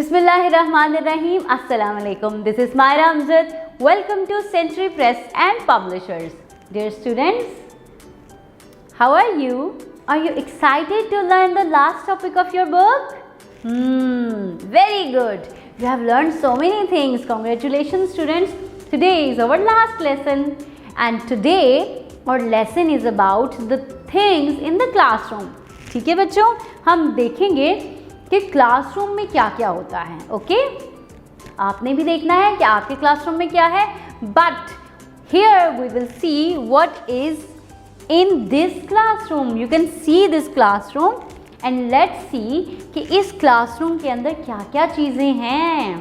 Bismillahirrahmanirrahim. Assalamu alaikum. This is Myra Amjad. Welcome to Century Press and Publishers. Dear students, how are you? Are you excited to learn the last topic of your book? Very good. You have learned so many things. Congratulations, students. Today is our last lesson, and today our lesson is about the things in the classroom. ठीक है बच्चों, हम देखेंगे कि classroom में क्या क्या होता है. ओके, आपने भी देखना है कि आपके क्लासरूम में क्या है. But here we will see what is in this classroom. You can see this classroom and let's see कि इस क्लासरूम के अंदर क्या क्या चीज़ें हैं.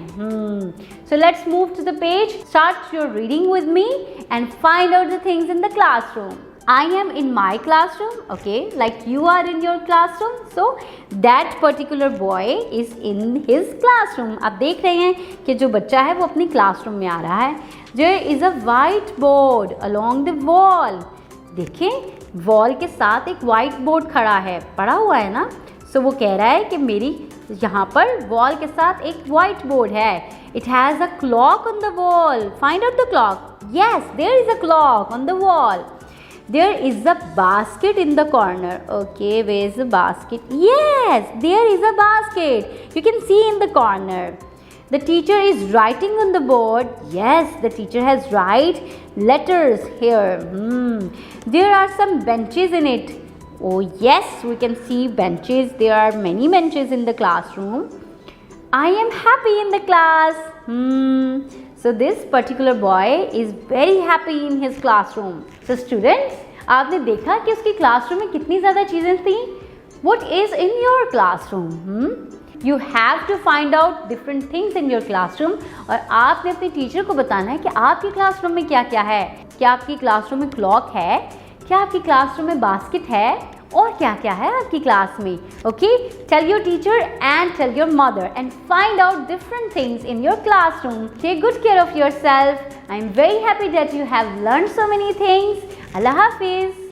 So let's move to the page. Start your reading with me and find out the things in the classroom. I am in my classroom, okay, like you are in your classroom. So that particular boy is in his classroom. आप देख रहे हैं कि जो बच्चा है वो अपनी क्लासरूम में आ रहा है. There is a white board along the wall. देखें, वॉल के साथ एक वाइट बोर्ड खड़ा है, पड़ा हुआ है ना. सो वो कह रहा है कि मेरी यहाँ पर वॉल के साथ एक वाइट बोर्ड है. It has a clock on the wall. Find out the clock. Yes, there is a clock on the wall. There is a basket in the corner. Okay, where is the basket? Yes, there is a basket. You can see in the corner. The teacher is writing on the board. Yes, the teacher has write letters here. There are some benches in it. Oh yes, we can see benches. There are many benches in the classroom. I am happy in the class. So this particular boy is very happy in his classroom. So students, आपने देखा कि उसकी classroom में कितनी ज़्यादा चीज़ें थी. What is in your classroom? You have to find out different things in your classroom. और आपने अपने टीचर को बताना है कि आपकी क्लासरूम में क्या क्या है. क्या आपकी क्लासरूम में क्लॉक है, क्या आपकी क्लासरूम में बास्केट है, और क्या क्या है आपकी क्लास में. Okay, tell your teacher and tell your mother and find out different things in your classroom. Take good care of yourself. I am very happy that you have learn so many things. अल्लाह हाफिज़.